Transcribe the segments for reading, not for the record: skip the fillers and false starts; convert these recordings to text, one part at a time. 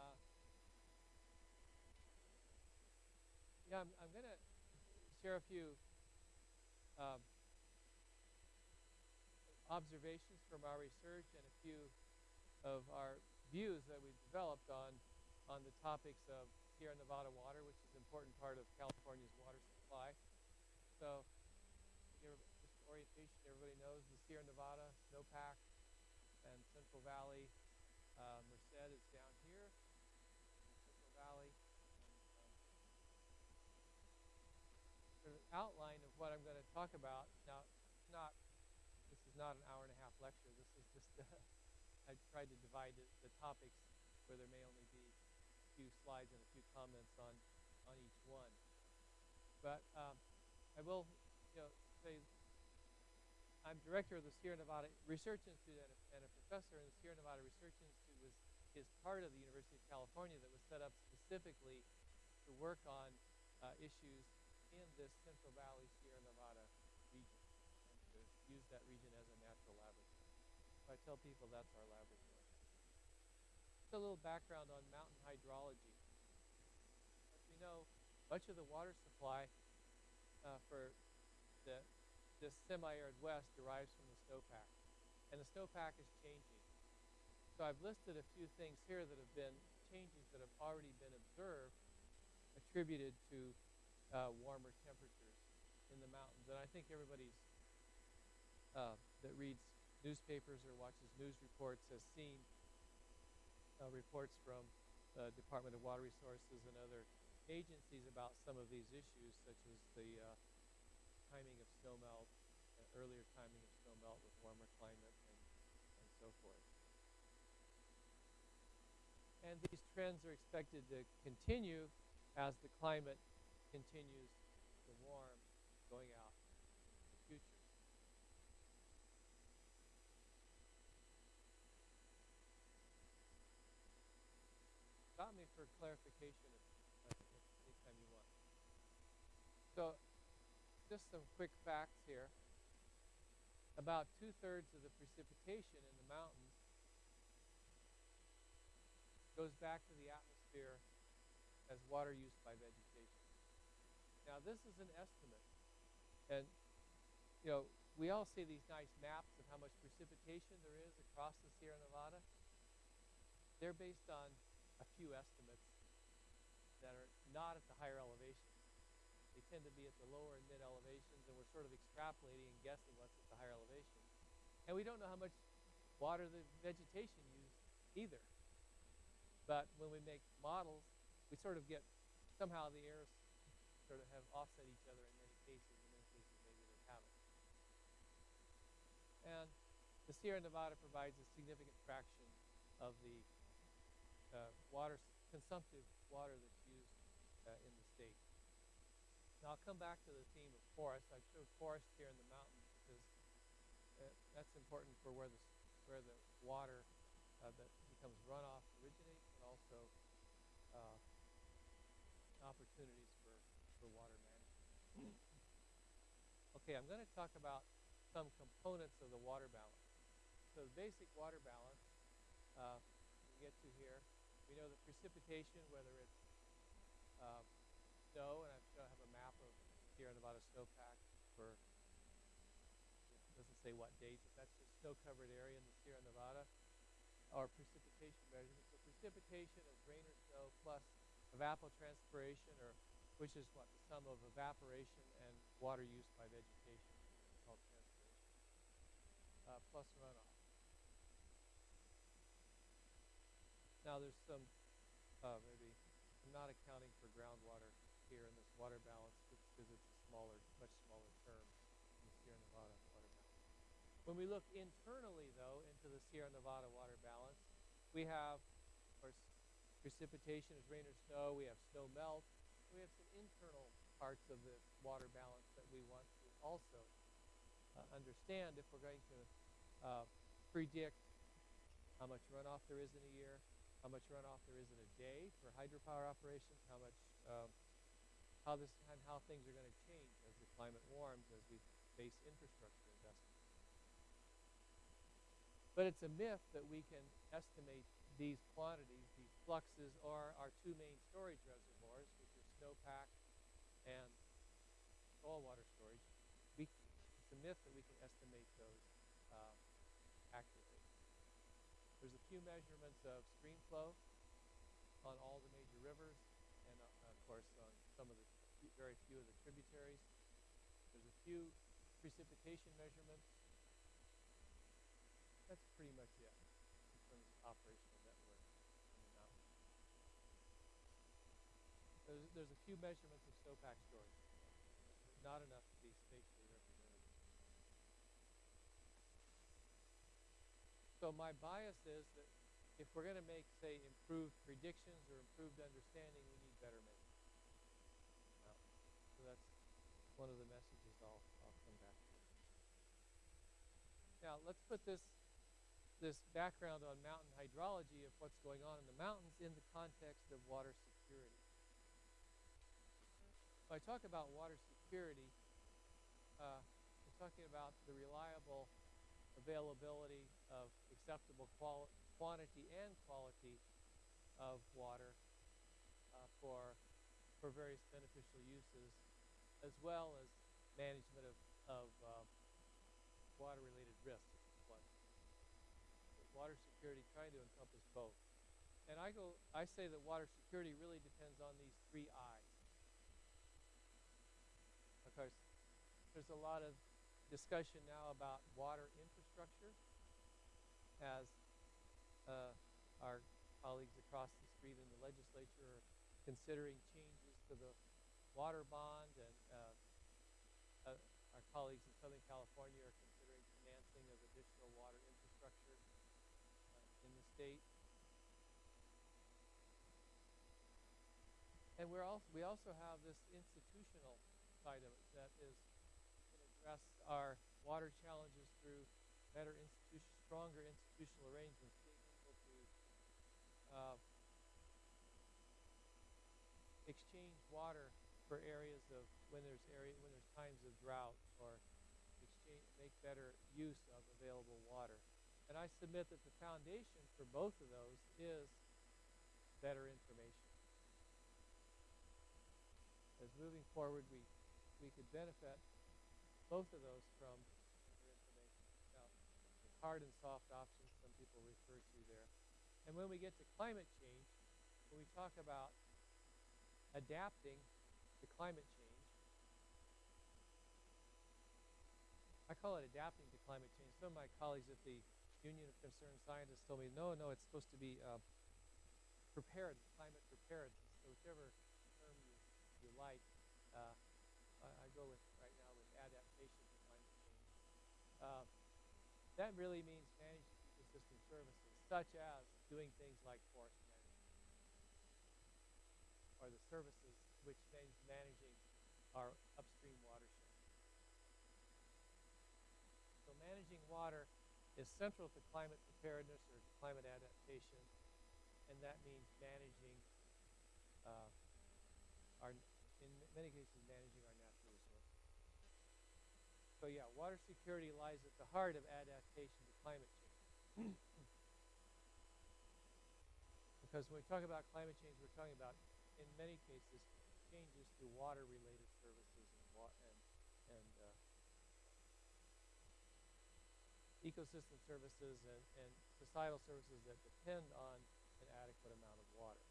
Uh, yeah, I'm going to share a few um, observations from our research and a few of our views that we've developed on the topics of Sierra Nevada water, which is an important part of California's water supply. So, just for orientation, everybody knows the Sierra Nevada, snowpack, and Central Valley. Merced is down here in Central Valley. And, sort of outline of what I'm going to talk about. Now, this is not an hour and a half lecture. This is just, I tried to divide the topics where there may only be a few slides and a few comments on each one. But I will, say I'm director of the Sierra Nevada Research Institute and a professor in the Sierra Nevada Research Institute is part of the University of California that was set up specifically to work on issues in this Central Valley Sierra Nevada region and to use that region as a natural laboratory. So I tell people that's our laboratory. Just a little background on mountain hydrology. As we know, much of the water supply for this semi-arid west derives from the snowpack. And the snowpack is changing. So I've listed a few things here that have been changes that have already been observed attributed to warmer temperatures in the mountains. And I think everybody's that reads newspapers or watches news reports has seen reports from the Department of Water Resources and other agencies about some of these issues, such as the timing of snowmelt, earlier timing of snowmelt with warmer climate, and so forth. And these trends are expected to continue as the climate continues to warm going out in the future. Stop me for clarification anytime you want. So, just some quick facts here. About 2/3 of the precipitation in the mountains goes back to the atmosphere as water used by vegetation. Now, this is an estimate. And, we all see these nice maps of how much precipitation there is across the Sierra Nevada. They're based on a few estimates that are not at the higher elevations. They tend to be at the lower and mid elevations, and we're sort of extrapolating and guessing what's at the higher elevations. And we don't know how much water the vegetation used either. But when we make models, we sort of get, somehow the errors sort of have offset each other in many cases. In many cases, maybe they haven't. And the Sierra Nevada provides a significant fraction of the consumptive water that's used in the state. Now I'll come back to the theme of forests. I've showed forests here in the mountains because that's important for where the water that becomes runoff originates, and also opportunities for water management. Okay, I'm going to talk about some components of the water balance. So the basic water balance we get to here. We know that precipitation, whether it's snow, and I have a map of Sierra Nevada snowpack for, it doesn't say what date, but that's just snow-covered area in the Sierra Nevada, or precipitation measurement. So precipitation is rain or snow plus evapotranspiration, which is what? The sum of evaporation and water use by vegetation, called transpiration, plus runoff. Now there's some, maybe I'm not accounting for groundwater here in this water balance because it's a much smaller term in the Sierra Nevada water balance. When we look internally, though, into the Sierra Nevada water balance, we have, of course, precipitation is rain or snow. We have snow melt. We have some internal parts of this water balance that we want to also understand if we're going to predict how much runoff there is in a year, how much runoff there is in a day for hydropower operations, how things are going to change as the climate warms, as we face infrastructure investments. But it's a myth that we can estimate these quantities, these fluxes are our two main storage reservoirs, which are snowpack and soil water storage. It's a myth that we can estimate those uh, accurately. There's a few measurements of stream flow on all the major rivers, and of course on some of the very few of the tributaries. There's a few precipitation measurements. That's pretty much it in terms of operational network in the mountains. There's a few measurements of snowpack storage, but not enough to be spatially representative. So my bias is that if we're going to make, say, improved predictions or improved understanding, we need better measurements. So that's one of the messages I'll come back to. Now let's put this background on mountain hydrology of what's going on in the mountains in the context of water security. When I talk about water security, I'm talking about the reliable availability of acceptable quantity and quality of water for various beneficial uses, as well as management of water-related risks such as flooding. But water security trying to encompass both. And I say that water security really depends on these three I's. Of course, there's a lot of discussion now about water infrastructure as our colleagues across the street in the legislature are considering changes to the water bond, and our colleagues in Southern California are considering financing of additional water infrastructure in the state. And we also have this institutional side of it that is can address our water challenges through stronger institutional arrangements, being able to exchange water for areas of when there's times of drought, or make better use of available water. And I submit that the foundation for both of those is better information. As moving forward, we could benefit both of those from better information. Now, hard and soft options some people refer to there. And when we get to climate change, when we talk about adapting to climate change, I call it adapting to climate change. Some of my colleagues at the Union of Concerned Scientists told me, no, it's supposed to be preparedness, climate preparedness. So whichever term you like, I go with right now with adaptation to climate change. That really means managing ecosystem services, such as doing things like forest management, or the services which means managing our upstream watershed. So managing water is central to climate preparedness or climate adaptation, and that means managing in many cases, managing our natural resources. So yeah, water security lies at the heart of adaptation to climate change. Because when we talk about climate change, we're talking about, in many cases, changes to water-related services and ecosystem services and societal services that depend on an adequate amount of water.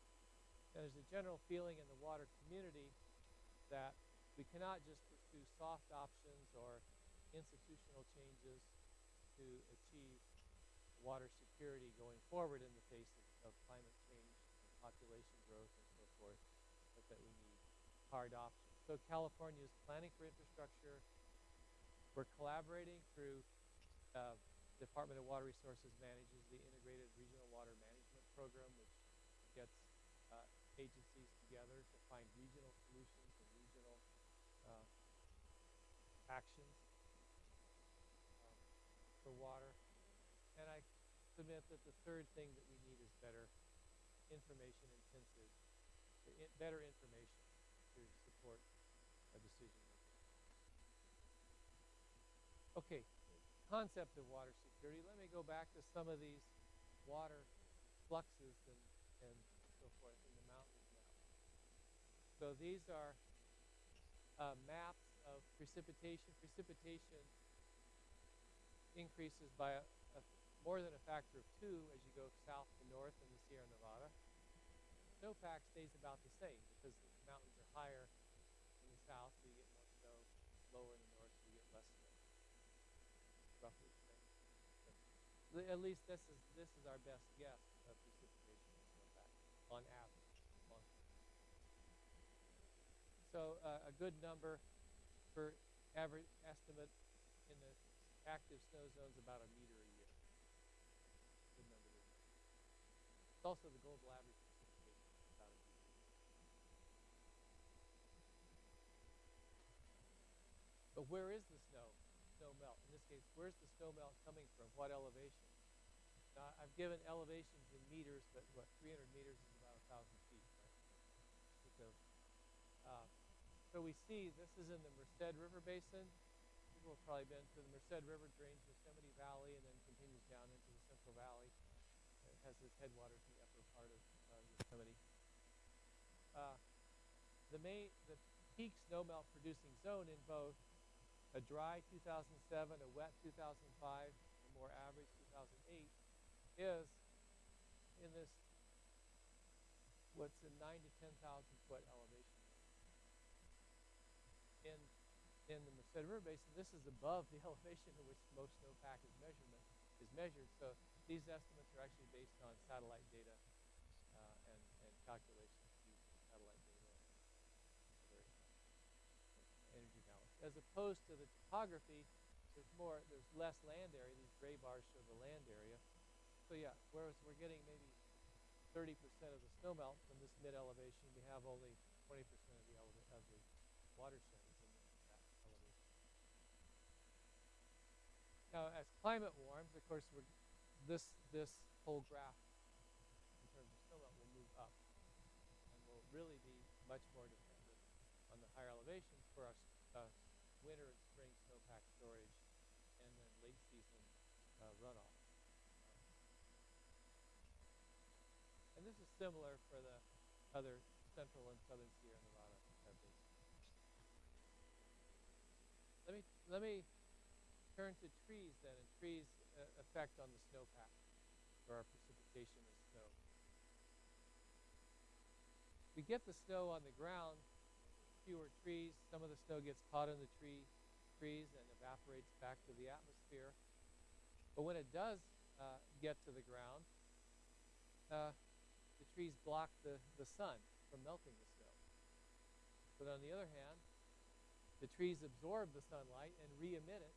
And there's a general feeling in the water community that we cannot just pursue soft options or institutional changes to achieve water security going forward in the face of climate change and population growth and so forth, but that we need hard options. So California is planning for infrastructure. We're collaborating through Department of Water Resources manages the Integrated Regional Water Management Program, which gets agencies together to find regional solutions and regional actions for water. And I submit that the third thing that we need is better information to support a decision making. Okay, concept of water security. Let me go back to some of these water fluxes and so forth in the mountains now. So these are maps of precipitation. Precipitation increases by more than a factor of 2 as you go south to north in the Sierra Nevada. Snowpack stays about the same because the mountains are higher in the south, so you get more snow. Lower in the north, so you get less snow. Roughly the same. So, at least this is our best guess of precipitation and snowpack on average, long term. So a good number for average estimate in the active snow zone is about a meter a year. Good number to know. It's also the global average precipitation, about a meter a year. But where is the snow melt? In this case, where's the snow melt coming from? What elevation? Now, I've given elevations in meters, but what, 300 meters is about 1,000 feet, right? So we see this is in the Merced River Basin. People have probably been to the Merced River, drains Yosemite Valley, and then continues down into the Central Valley. It has its headwaters in the upper part of Yosemite. The peak snowmelt producing zone in both a dry 2007, a wet 2005, a more average 2008 is in this what's a 9 to 10,000 foot elevation range. In the Merced River Basin, this is above the elevation at which most snowpack is measured. So these estimates are actually based on satellite data and calculations using satellite data and other energy balance. As opposed to the topography, there's less land area. These gray bars show the land area. So yeah, whereas we're getting maybe 30% of the snowmelt from this mid elevation, we have only 20% of the watershed is in that elevation. Now, as climate warms, of course, this whole graph in terms of snowmelt will move up, and will really be much more dependent on the higher elevations for our winter and spring snowpack storage, and then late season runoff. And this is similar for the other central and southern Sierra Nevada basins. Let me turn to trees then, and trees' effect on the snowpack or our precipitation of snow. We get the snow on the ground, fewer trees. Some of the snow gets caught in the trees and evaporates back to the atmosphere. But when it does get to the ground, the trees block the sun from melting the snow. But on the other hand, the trees absorb the sunlight and re-emit it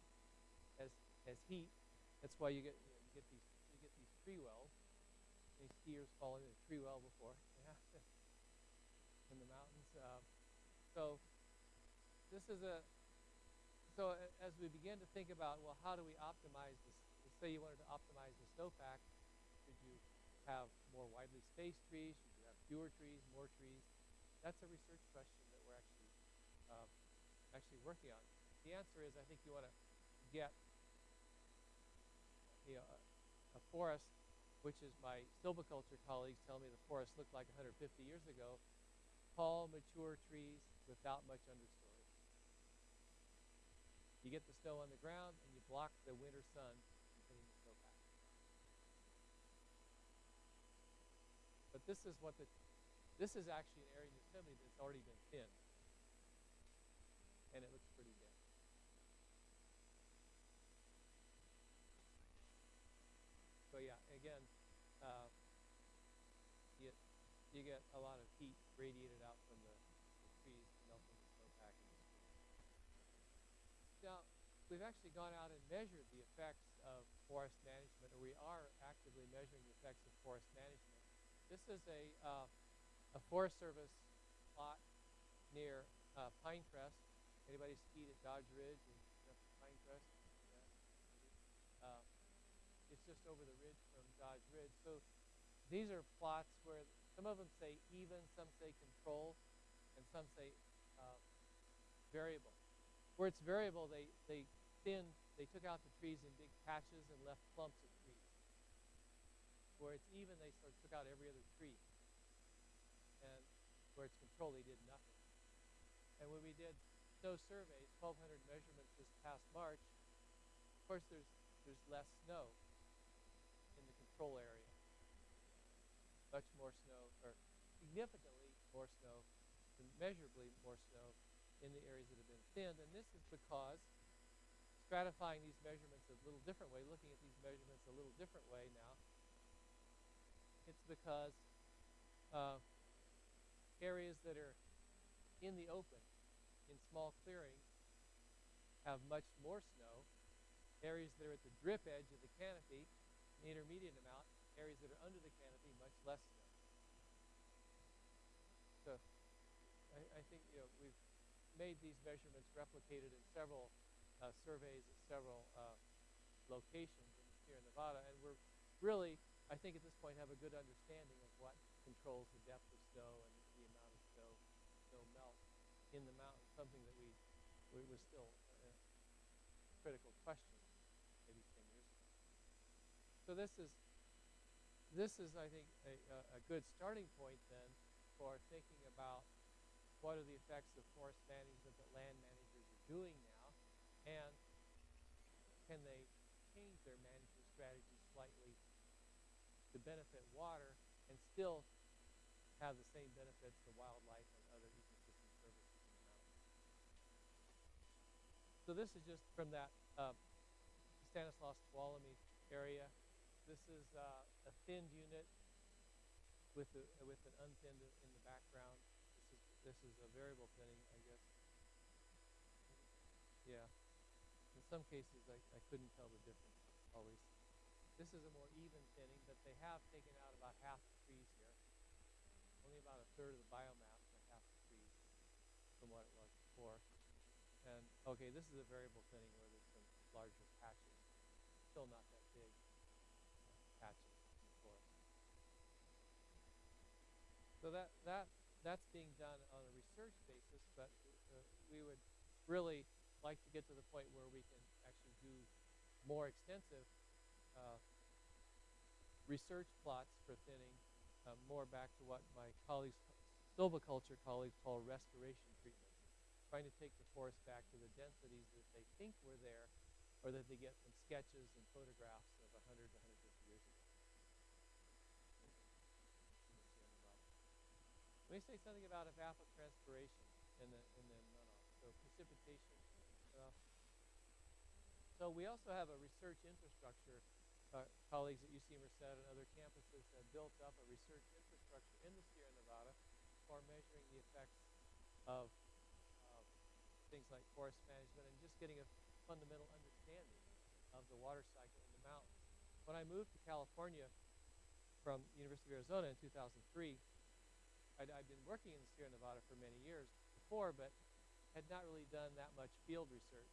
as heat. That's why you get these tree wells. Any skiers fallen in a tree well before? Yeah. In the mountains. So as we begin to think about, well, how do we optimize this? Let's say you wanted to optimize the snowpack. Should you have more widely spaced trees? Should you have fewer trees, more trees? That's a research question that we're actually working on. The answer is, I think you want to get a forest, which is my silviculture colleagues tell me the forest looked like 150 years ago. Tall, mature trees without much understory. You get the snow on the ground, and you block the winter sun from hitting the snowpack. But this is actually an area in Yosemite that's already been thinned, and it looks pretty dense. So yeah, again, you get a lot of heat radiated out from the trees, melting the snowpack in the spring. Now, we've actually gone out and measured the effects of forest management, or we are actively measuring the effects of forest management. This is a Forest Service plot near Pinecrest. Anybody skied at Dodge Ridge and Pinecrest? Yeah. It's just over the ridge from Dodge Ridge. So these are plots where some of them say even, some say control, and some say variable. Where it's variable, they took out the trees in big patches and left clumps of trees. Where it's even, they sort of took out every other tree. where it's controlled, they did nothing. And when we did snow surveys, 1,200 measurements this past March, of course there's less snow in the control area. Much more snow, or significantly more snow, immeasurably more snow in the areas that have been thinned. And this is because stratifying these measurements a little different way, looking at these measurements a little different way now, it's because areas that are in the open, in small clearings, have much more snow. Areas that are at the drip edge of the canopy, an intermediate amount. Areas that are under the canopy, much less snow. So I think we've made these measurements replicated in several surveys at several locations in the Sierra Nevada, and we're really, I think at this point, have a good understanding of what controls the depth of snow and the amount of snow melt in the mountain, something that was still a critical question maybe 10 years ago. So this is, I think, a good starting point then for thinking about what are the effects of forest management that land managers are doing now, and can they change their management strategies slightly to benefit water and still have the same benefits to wildlife and other ecosystem services in the mountains. So this is just from that Stanislaus-Tuolumne area. This is a thinned unit with an unthinned in the background. This is a variable thinning, I guess. Yeah. In some cases, I couldn't tell the difference always. This is a more even thinning, but they have taken out about half the trees here. Only about a third of the biomass for half the trees from what it was before. And okay, this is a variable thinning where there's some larger patches. Still not that big patches in the forest. So that's being done on a research basis, but we would really like to get to the point where we can actually do more extensive research plots for thinning, more back to what my colleagues, silviculture colleagues, call restoration treatments, trying to take the forest back to the densities that they think were there, or that they get from sketches and photographs of 100 to 150 years ago. Let me say something about evapotranspiration in the runoff. So precipitation runoff. So we also have a research infrastructure. Colleagues at UC Merced and other campuses have built up a research infrastructure in the Sierra Nevada for measuring the effects of things like forest management and just getting a fundamental understanding of the water cycle in the mountains. When I moved to California from the University of Arizona in 2003, I'd been working in the Sierra Nevada for many years before, but had not really done that much field research.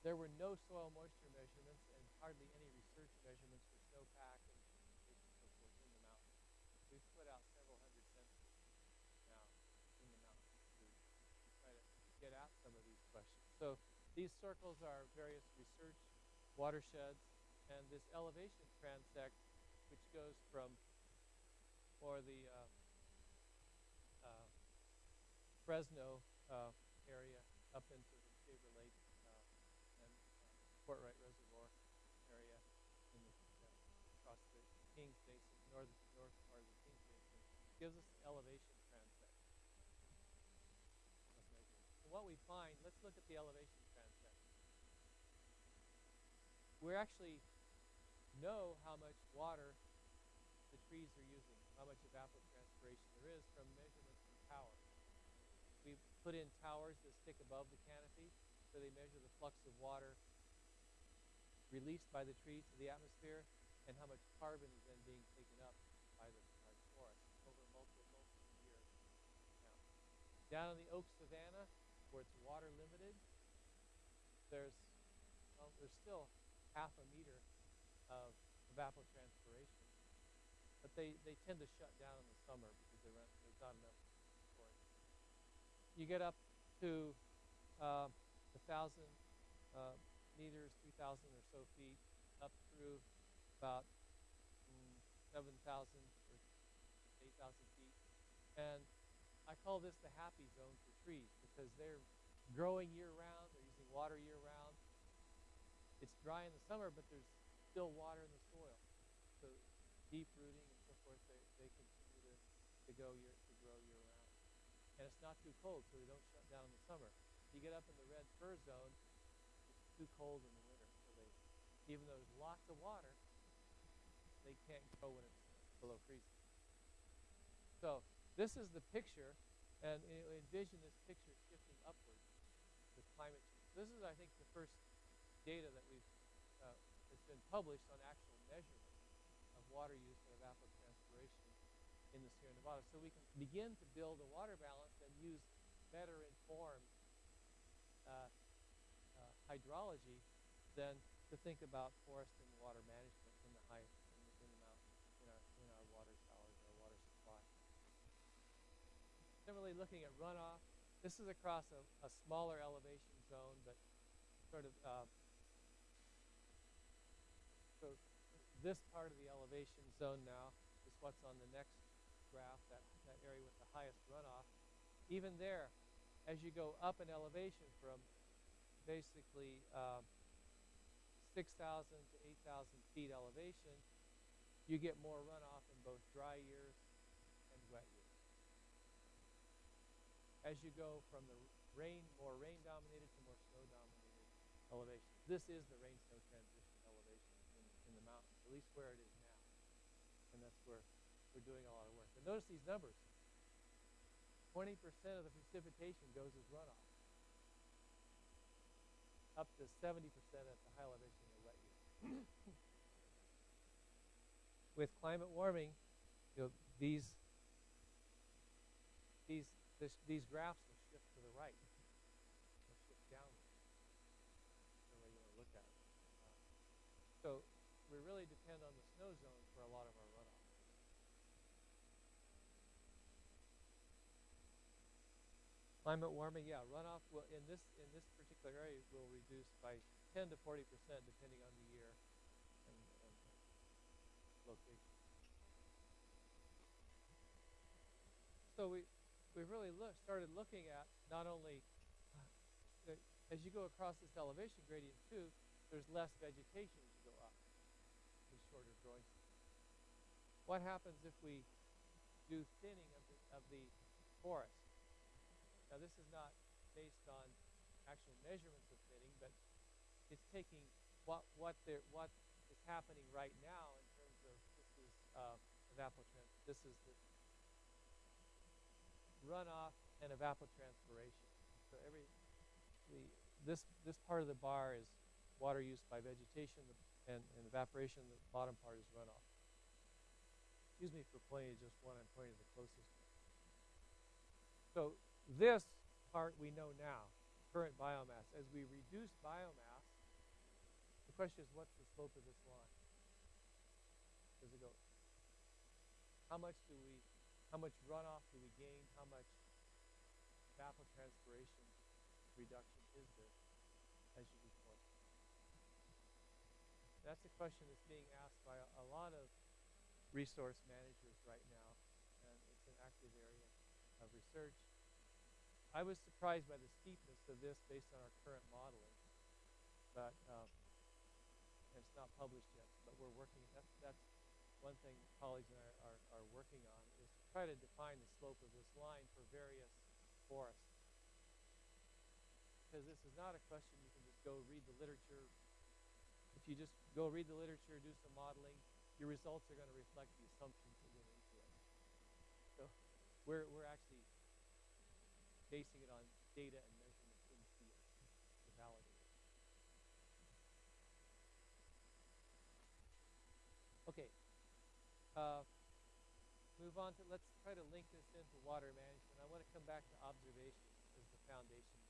There were no soil moisture measurements and hardly any research measurements for snowpack and precipitation and so forth in the mountains. We've put out several hundred sensors now in the mountains to try to get at some of these questions. So these circles are various research watersheds, and this elevation transect, which goes from or the Fresno area up into the Shaver Lake and Fort Wright Reservoir area in the, across the Kings Basin, north part of the Kings Basin, gives us an elevation transect of measurement. And what we find, let's look at the elevation transect. We actually know how much water the trees are using, how much evapotranspiration there is from measurements from towers. We put in towers that stick above the canopy, so they measure the flux of water released by the trees to the atmosphere and how much carbon is then being taken up by the forest over multiple years. Now, down in the oak savanna, where it's water limited, there's still half a meter of evapotranspiration, but they tend to shut down in the summer because there's not enough for it. You get up to 1,000 meters, 3,000 or so feet, up through about 7,000 or 8,000 feet, And I call this the happy zone for trees because they're growing year-round. They're using water year-round. It's dry in the summer, but there's still water in the soil. So deep rooting and so forth, they continue to grow year-round. And it's not too cold, so they don't shut down in the summer. You get up in the red fir zone, it's too cold in the winter. So even though there's lots of water, they can't grow when it's below freezing. So this is the picture, and envision this picture shifting upward with climate change. This is, I think, the first data that that's been published on actual measurement of water use and evapotranspiration in the Sierra Nevada. So we can begin to build a water balance and use better informed hydrology than to think about forest and water management in the mountains, in our water towers, our water supply. Similarly, looking at runoff, this is across a smaller elevation zone, but sort of so this part of the elevation zone now is what's on the next graph, that area with the highest runoff. Even there, as you go up in elevation from basically 6,000 to 8,000 feet elevation, you get more runoff in both dry years and wet years. As you go from the more rain-dominated to more snow-dominated elevation. This is the rain-snow transition elevation in the mountains, at least where it is now. And that's where we're doing a lot of work. But notice these numbers. 20% of the precipitation goes as runoff, up to 70% at the high elevation in the wet years. With climate warming, these graphs will shift to the right. They'll shift downward. That's the way you want to look at it. So we really depend on the snow zone for a lot of our runoff. Climate warming, yeah, runoff will in this particular area will reduce by 10 to 40% depending on the year and location. So we really started looking at not only as you go across this elevation gradient too, there's less vegetation as you go up with shorter growing seasons. What happens if we do thinning of the forest? Now this is not based on actual measurements of thinning, but it's taking what is happening right now in terms of this is evapotranspiration. This is the runoff and evapotranspiration. So this part of the bar is water use by vegetation and evaporation. The bottom part is runoff. Excuse me for pointing to just one. I'm pointing to the closest one. So this part we know now, current biomass. As we reduce biomass, the question is, what's the slope of this line? Does it go? How much runoff do we gain? How much evapotranspiration reduction is there as you deform? That's a question that's being asked by a lot of resource managers right now, and it's an active area of research. I was surprised by the steepness of this based on our current modeling, but it's not published yet. But we're working. That's one thing colleagues and I are working on, is to try to define the slope of this line for various forests. Because this is not a question you can just go read the literature. If you just go read the literature, do some modeling, your results are going to reflect the assumptions that went into it. So we're actually basing it on data and measurements in the field to validate it. Okay. Move on to, let's try to link this into water management. I want to come back to observation as the foundation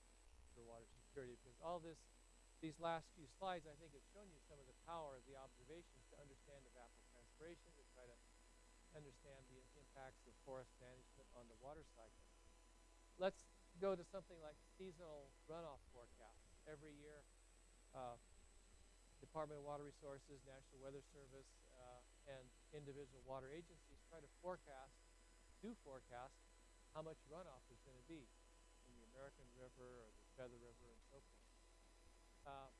for water security, because all these last few slides, I think, have shown you some of the power of the observations to understand evapotranspiration, to try to understand the impacts of forest management on the water cycle. Let's go to something like seasonal runoff forecasts. Every year, Department of Water Resources, National Weather Service, and individual water agencies try to forecast how much runoff is going to be in the American River or the Feather River and so forth. Uh,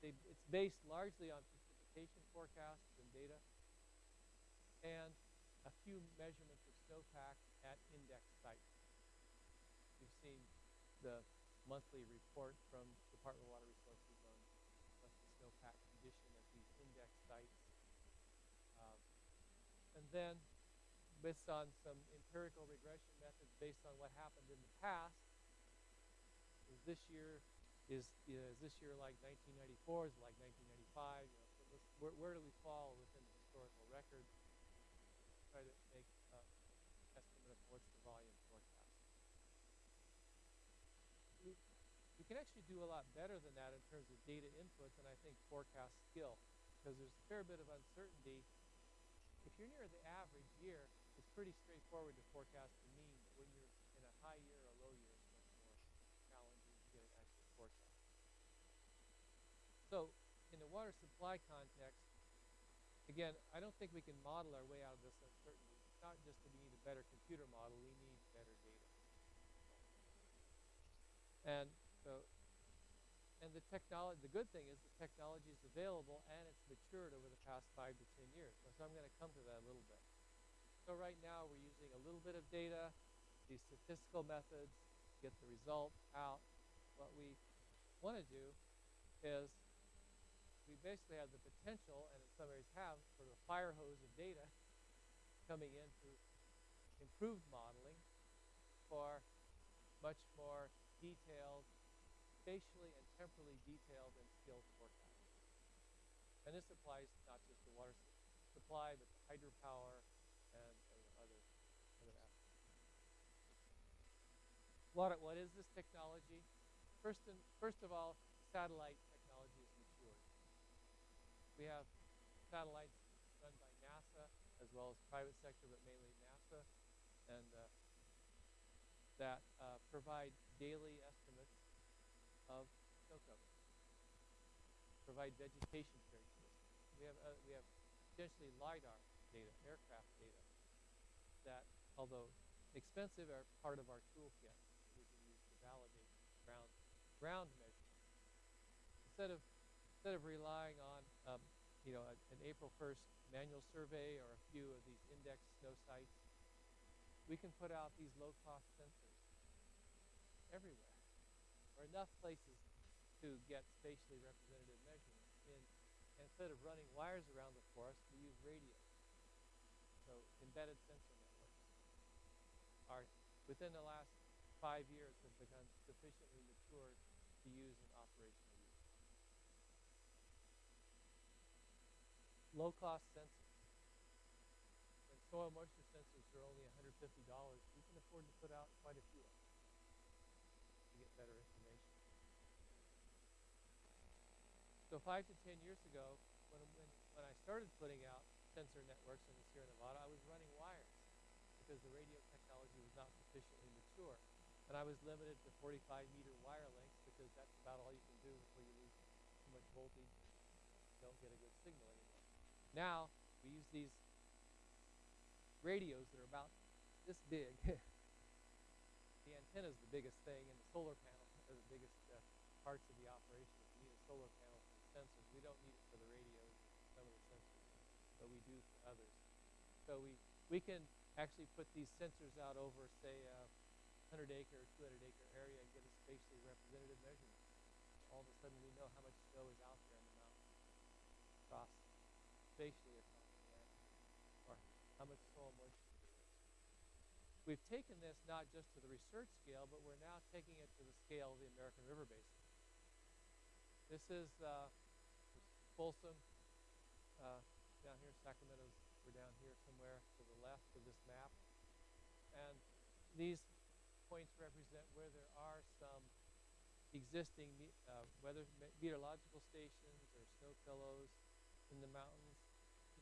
it's based largely on precipitation forecasts and data and a few measurements of snowpack at index sites. You've seen the monthly report from Department of Water Resources on what's the snowpack condition at these index sites. And then, based on some empirical regression methods based on what happened in the past, is this year like 1994? Is it like 1995? You know, so where do we fall within the historical record? Try to make an estimate of what's the volume forecast. We can actually do a lot better than that in terms of data inputs and I think forecast skill, because there's a fair bit of uncertainty. If you're near the average year, it's pretty straightforward to forecast the mean, but when you're in a high year or low year, it's much more challenging to get an accurate forecast. So in the water supply context, again, I don't think we can model our way out of this uncertainty. It's not just that we need a better computer model, we need better data. And so, and the good thing is the technology is available and it's matured over the past 5 to 10 years. So I'm going to come to that a little bit. So right now we're using a little bit of data, these statistical methods, get the result out. What we want to do is we basically have the potential, and in some areas have, sort of a fire hose of data coming in through improved modeling for much more detailed, spatially and temporally detailed and skilled forecasting. And this applies not just to water supply, but to hydropower and other aspects. What is this technology? First of all, satellite technology is matured. We have satellites run by NASA as well as private sector, but mainly NASA, and that provide daily estimates of snow cover, provide vegetation characteristics. We have potentially LiDAR data, aircraft data, that, although expensive, are part of our toolkit that we can use to validate ground measurements. Instead of relying on an April 1st manual survey or a few of these index snow sites, we can put out these low-cost sensors everywhere, or enough places to get spatially representative measurements. And instead of running wires around the forest, we use radio. So embedded sensor networks are, within the last 5 years, have become sufficiently matured to use in operational use. Low-cost sensors. When soil moisture sensors are only $150, we can afford to put out quite a few of them to get better information. So 5 to 10 years ago, when I started putting out sensor networks in the Sierra Nevada, I was running wires because the radio technology was not sufficiently mature. And I was limited to 45-meter wire lengths because that's about all you can do before you lose too much voltage. You don't get a good signal anymore. Now, we use these radios that are about this big. The antenna is the biggest thing, and the solar panels are the biggest parts of the operation. If you need a solar panel for the sensors, we don't need it for the radios and some of the sensors, but we do for others. So we can actually put these sensors out over, say, a 100-acre or 200-acre area and get a spatially representative measurement. All of a sudden, we know how much snow is out there in the mountains, spatially across the landscape, or how much soil moisture there is. We've taken this not just to the research scale, but we're now taking it to the scale of the American River Basin. This is Folsom, down here. Sacramento's, we're down here somewhere to the left of this map. And these points represent where there are some existing meteorological stations or snow pillows in the mountains.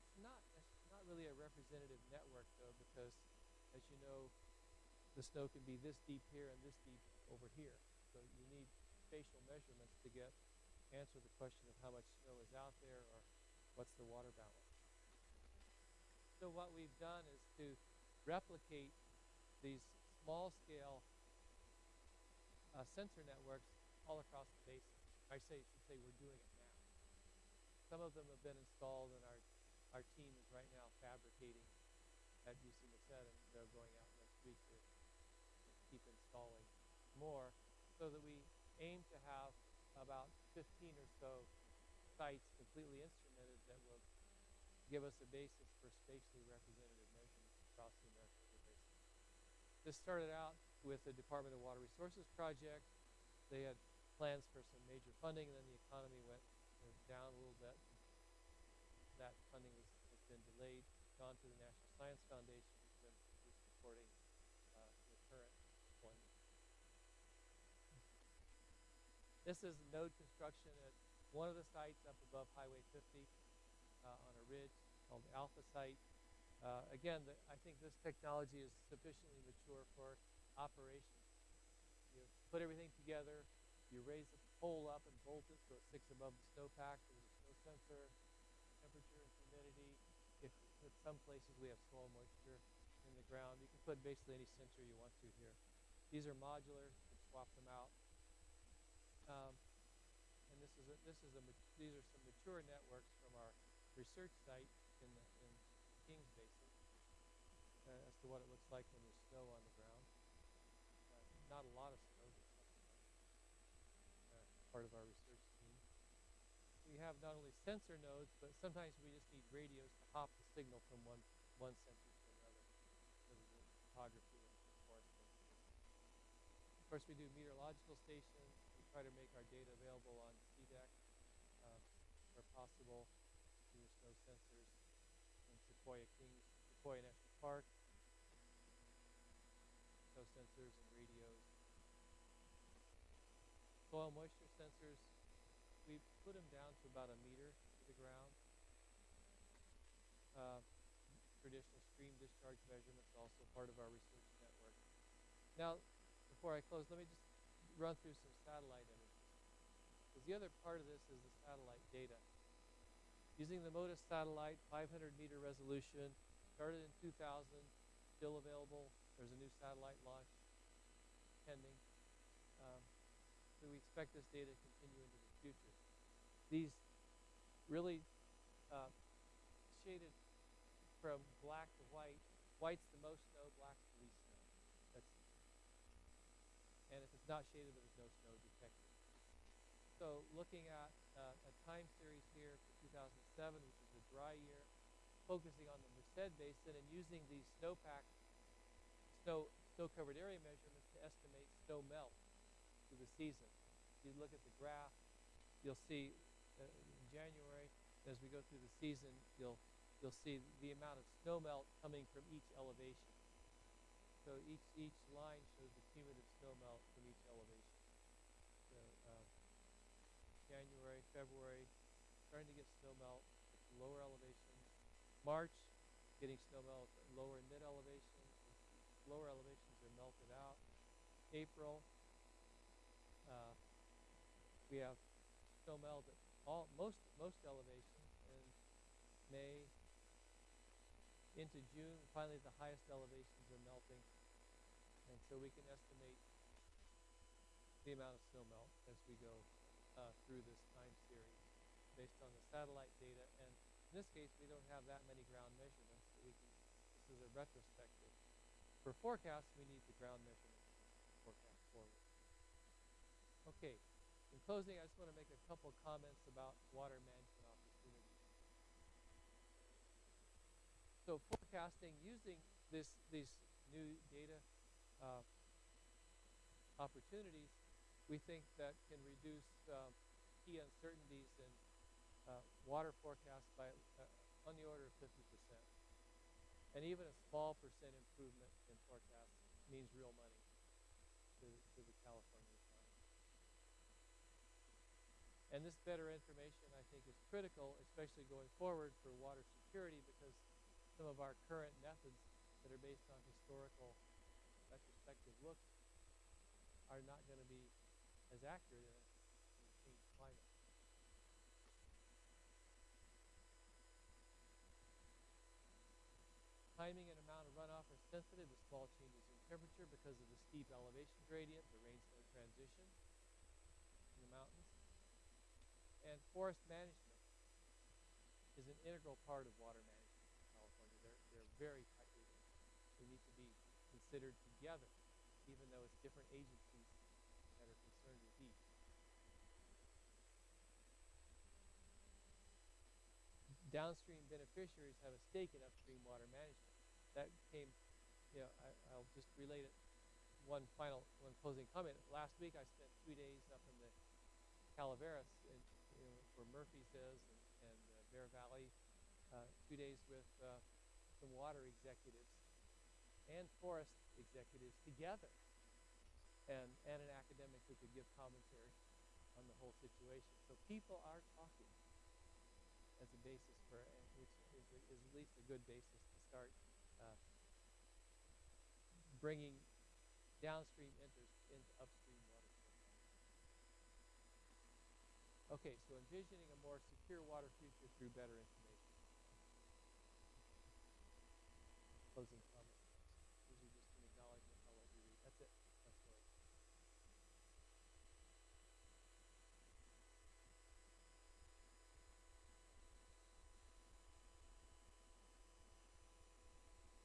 It's not really a representative network, though, because, as you know, the snow can be this deep here and this deep over here. So you need spatial measurements to answer the question of how much snow is out there or what's the water balance. So what we've done is to replicate these small-scale sensor networks all across the basin. I should say we're doing it now. Some of them have been installed, and our team is right now fabricating at UC Merced, and they're going out next week to keep installing more, so that we aim to have about 15 or so sites completely instrumented that will give us a basis for spatially representative measurements across the American River Basin. This started out with the Department of Water Resources project. They had plans for some major funding, and then the economy went down a little bit. That funding has been delayed, gone to the National Science Foundation, who's supporting the current deployment. This is node construction at one of the sites up above Highway 50 on a ridge called the Alpha site. Again, I think this technology is sufficiently mature for operations. You put everything together, you raise the pole up and bolt it so it sticks above the snowpack. There's a snow sensor, temperature and humidity. If at some places we have soil moisture in the ground, you can put basically any sensor you want to here. These are modular. You can swap them out. And these are some mature networks from our research site in Kings Basin as to what it looks like when there's snow on the ground. Not a lot of snow, but something like part of our research team. We have not only sensor nodes, but sometimes we just need radios to hop the signal from one sensor to another because of the topography and forest density. Of course, we do meteorological stations. We try to make our data available on CDEC where possible. These are snow sensors in Sequoia National Park. Snow sensors and radios. Soil moisture sensors, we put them down to about 1 meter to the ground. Traditional stream discharge measurements, also part of our research network. Now, before I close, let me just run through some satellite images. Because the other part of this is the satellite data. Using the MODIS satellite, 500-meter resolution, started in 2000, still available. There's a new satellite launch pending. So we expect this data to continue into the future. These really shaded from black to white. White's the most snow, black's the least snow. And if it's not shaded, there was no snow detected. So looking at a time series here for 2007, which is a dry year, focusing on the Merced Basin and using these snow-covered area measurements to estimate snow melt through the season. If you look at the graph, you'll see in January, as we go through the season, you'll see the amount of snow melt coming from each elevation. So each line shows the cumulative snow melt from each elevation. So January, February, starting to get snow melt at the lower elevations. March, getting snow melt at lower and mid elevations. Lower elevations are melted out. April, we have snow melt at most elevations. And May into June, finally the highest elevations are melting. And so we can estimate the amount of snow melt as we go through this time series based on the satellite data. And in this case, we don't have that many ground measurements, but this is a retrospective. For forecasts, we need the ground measurements to forecast forward. Okay, in closing, I just want to make a couple comments about water management opportunities. So forecasting using these new data opportunities, we think that can reduce key uncertainties in water forecasts by on the order of 50%. And even a small percent improvement in forecasts means real money to the California economy. And this better information, I think, is critical, especially going forward for water security, because some of our current methods that are based on historical retrospective looks are not going to be as accurate in a changed climate. timing and amount of runoff are sensitive to small changes in temperature because of the steep elevation gradient, the rain-snow transition in the mountains. And forest management is an integral part of water management in California. They're very tightly linked. They need to be considered together, even though it's different agencies that are concerned with each. Downstream beneficiaries have a stake in upstream water management. That came, I'll just relate it. One closing comment. Last week I spent 2 days up in the Calaveras, where Murphy's is, and Bear Valley. 2 days with some water executives and forest executives together, and an academic who could give commentary on the whole situation. So people are talking as a basis for, which is at least a good basis to start bringing downstream interest into upstream watershed management. Okay, so envisioning a more secure water future through better information. Closing comments. These are just an acknowledgement. I'll let you read. That's it. My story.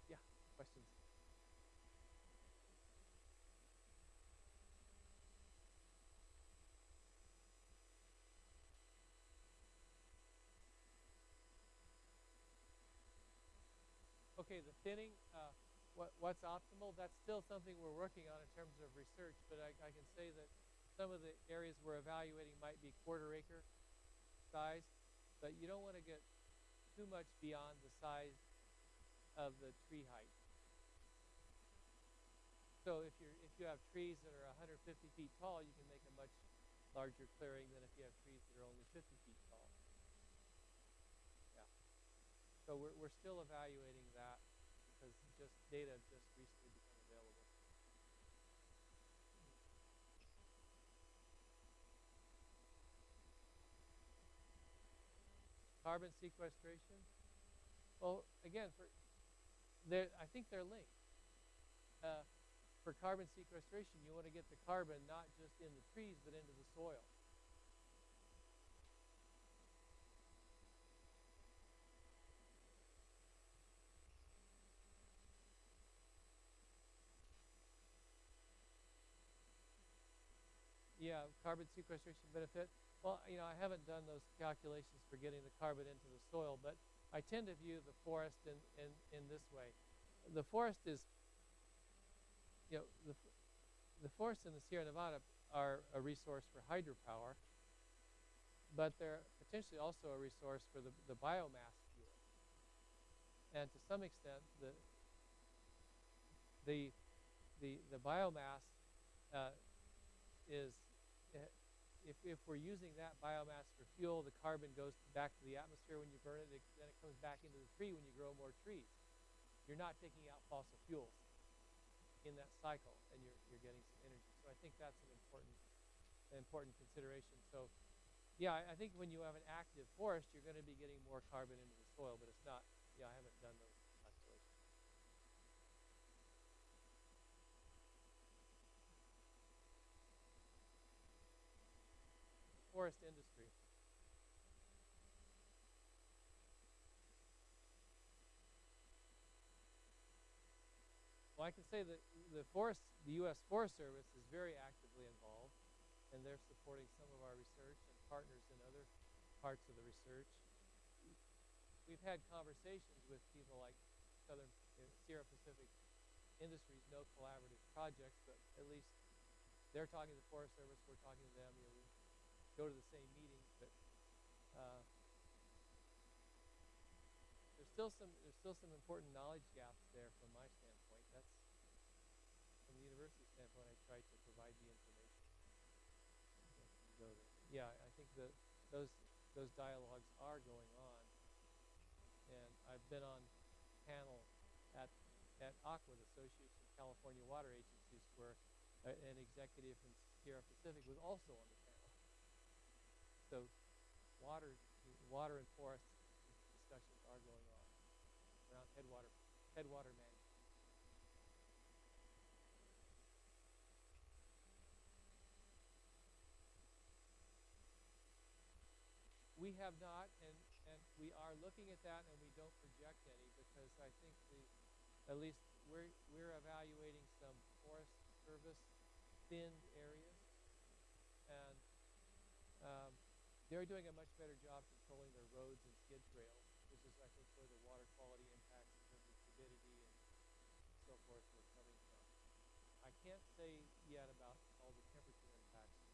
Yeah, questions? Okay, the thinning, what's optimal, that's still something we're working on in terms of research, but I can say that some of the areas we're evaluating might be quarter-acre size, but you don't want to get too much beyond the size of the tree height. So if you have trees that are 150 feet tall, you can make a much larger clearing than if you have trees that are only 50 feet tall. Yeah. So we're still evaluating that because data just recently become available. Carbon sequestration. Well, again, I think they're linked. For carbon sequestration, you want to get the carbon not just in the trees, but into the soil. Yeah, carbon sequestration benefit. Well, I haven't done those calculations for getting the carbon into the soil, but I tend to view the forest in this way. The forest is, the forests in the Sierra Nevada are a resource for hydropower, but they're potentially also a resource for the biomass fuel. And to some extent, the biomass is, if we're using that biomass for fuel, the carbon goes back to the atmosphere when you burn it, then it comes back into the tree when you grow more trees. You're not taking out fossil fuels in that cycle, and you're getting some energy. So I think that's an important consideration. So yeah, I think when you have an active forest, you're going to be getting more carbon into the soil, but it's not, I haven't done those calculations. Forest industry. Well, I can say that the U.S. Forest Service is very actively involved, and they're supporting some of our research and partners in other parts of the research. We've had conversations with people like Sierra Pacific Industries, no collaborative projects, but at least they're talking to the Forest Service, we're talking to them. We go to the same meetings, but there's still some important knowledge gaps there from my standpoint. That's from the university standpoint. I try to provide the information. Yeah, I think that those dialogues are going on, and I've been on panel at ACWA, the Association of California Water Agencies, where an executive from Sierra Pacific was also on the panel. So water and forest discussions are going on around headwater headwater management. We have not, and we are looking at that, and we don't project any because I think at least we're evaluating some Forest Service thinned areas, and um, they're doing a much better job controlling their roads and skid trails, which is I think where the water quality impacts in terms of turbidity and so forth were coming from. I can't say yet about all the temperature impacts,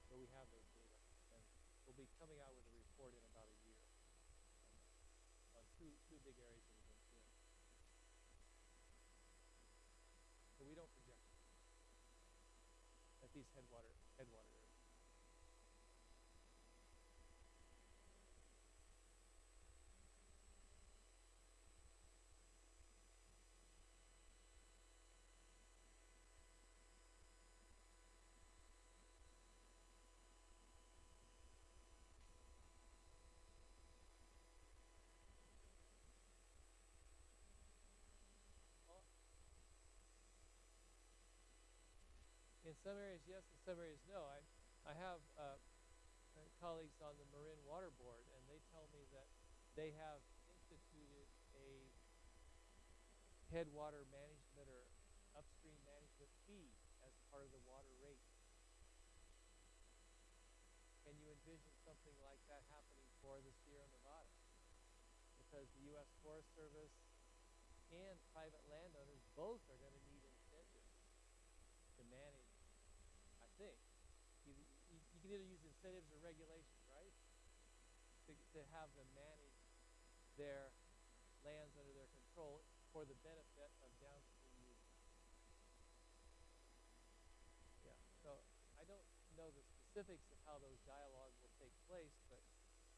but we have those data, and we'll be coming out with a report in about a year on two big areas that have been thinned. So we don't project at these headwater areas. Well, in some areas, yes. In some areas, no. I have colleagues on the Marin Water Board, and they tell me that they have instituted a headwater management or upstream management fee as part of the water rate. Can you envision something like that happening for the Sierra Nevada? Because the U.S. Forest Service and private landowners both are going to need incentives to manage, I think. You can either use incentives or regulations, right? To have them manage their lands under their control for the benefit of downstream users. Yeah. So I don't know the specifics of how those dialogues will take place, but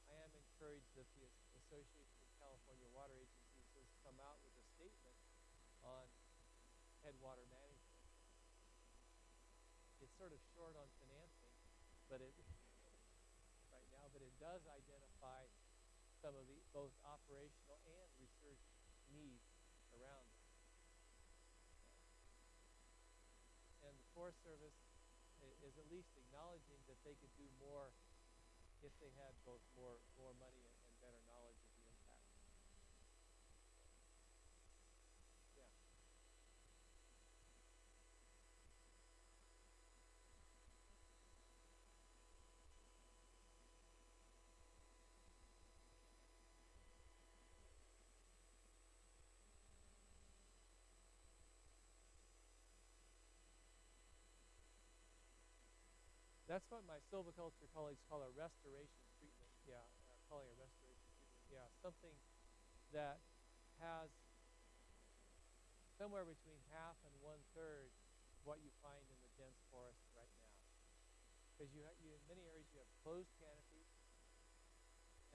I am encouraged that the Association of California Water Agencies has come out with a statement on headwater management. It's sort of short on financing, but it right now, but it does identify some of the both operational and research needs around it. And the Forest Service is at least acknowledging that they could do more if they had both more money and better knowledge of the impacts. Yeah. That's what my silviculture colleagues call a restoration treatment. Yeah, calling a restoration treatment. Yeah, something that has somewhere between half and one-third what you find in the dense forest right now. Because you in many areas you have closed canopies,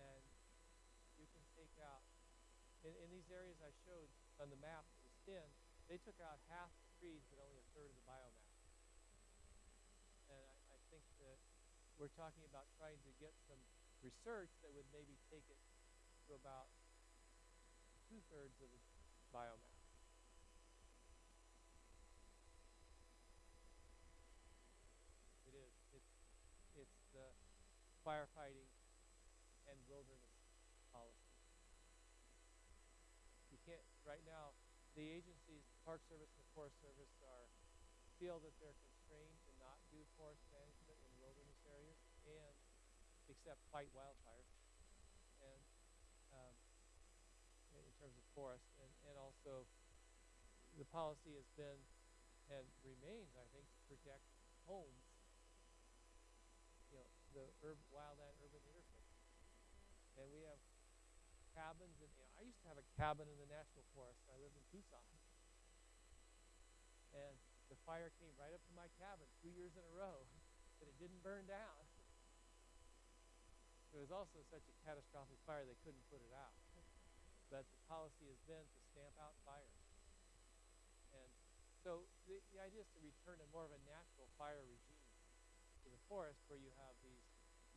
and you can take out in these areas I showed on the map that was thin. They took out half the trees, but only a third of the biomass. And I think that we're talking about trying to get some research that would maybe take it to about two-thirds of the biomass. It is. It's the firefighting and wilderness policy. You can't right now. The agencies, the Park Service and the Forest Service, feel that they're constrained to not do forest management in wilderness areas and except fight wildfires and in terms of forest and also the policy has been and remains, I think, to protect homes, the wildland urban interface. And we have cabins, and I used to have a cabin in the national forest. I lived in Tucson, and the fire came right up to my cabin 2 years in a row, but it didn't burn down. It was also such a catastrophic fire they couldn't put it out. But the policy has been to stamp out fires. And so the idea is to return to more of a natural fire regime to the forest where you have these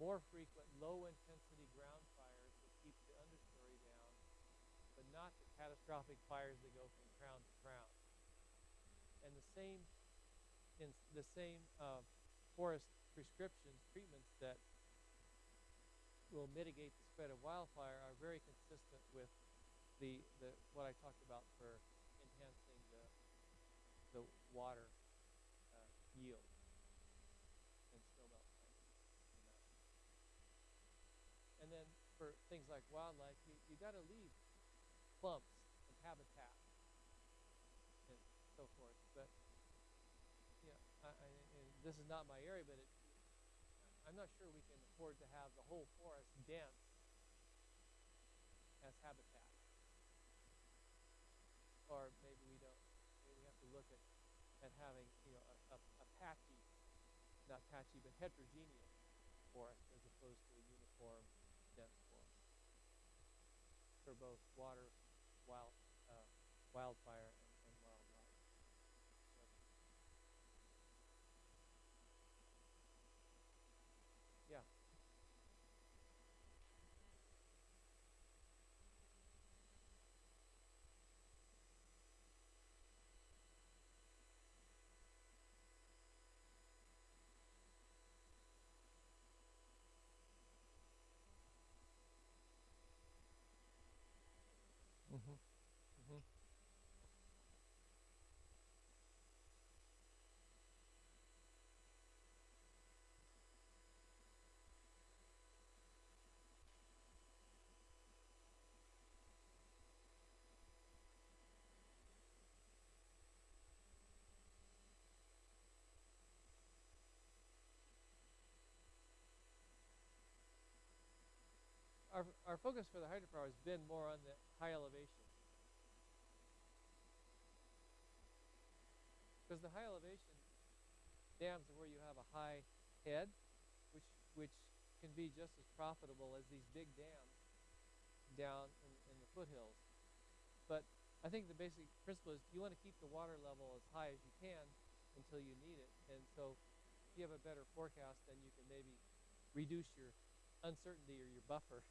more frequent low-intensity ground fires that keep the understory down, but not the catastrophic fires that go from crown to crown. And the same forest prescriptions, treatments that will mitigate the spread of wildfire are very consistent with the what I talked about for enhancing the water yield and snowmelt plants in the mountains. And then for things like wildlife, you got to leave clumps and habitat and so forth. But yeah, and this is not my area, but I'm not sure we can afford to have the whole forest dense as habitat. Or maybe we don't. Maybe we have to look at having a patchy, not patchy, but heterogeneous forest as opposed to a uniform dense forest for both water, wild, uh, wildfire, and wildlife. But, yeah. Hmm. Hmm. Our focus for the hydropower has been more on the high elevation because the high elevation dams are where you have a high head, which can be just as profitable as these big dams down in the foothills. But I think the basic principle is you want to keep the water level as high as you can until you need it. And so if you have a better forecast, then you can maybe reduce your uncertainty or your buffer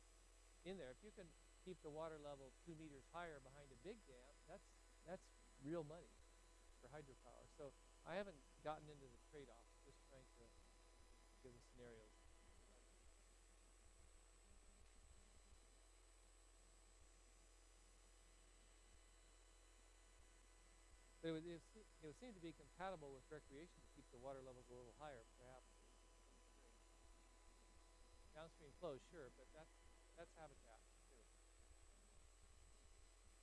in there. If you can keep the water level 2 meters higher behind a big dam, that's real money for hydropower. So I haven't gotten into the trade-offs, just trying to give the scenarios. But it would seem to be compatible with recreation to keep the water levels a little higher, perhaps upstream. Downstream flows, sure, but that's habitat too.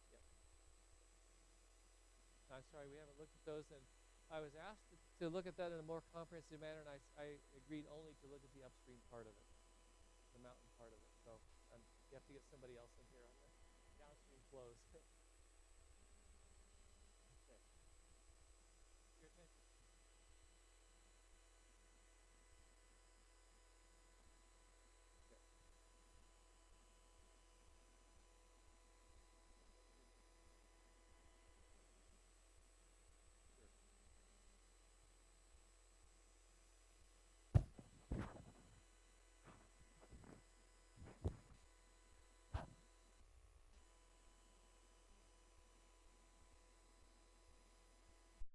Yep. I'm sorry, we haven't looked at those, and I was asked to look at that in a more comprehensive manner, and I agreed only to look at the upstream part of it, the mountain part of it. So you have to get somebody else in here on the downstream flows.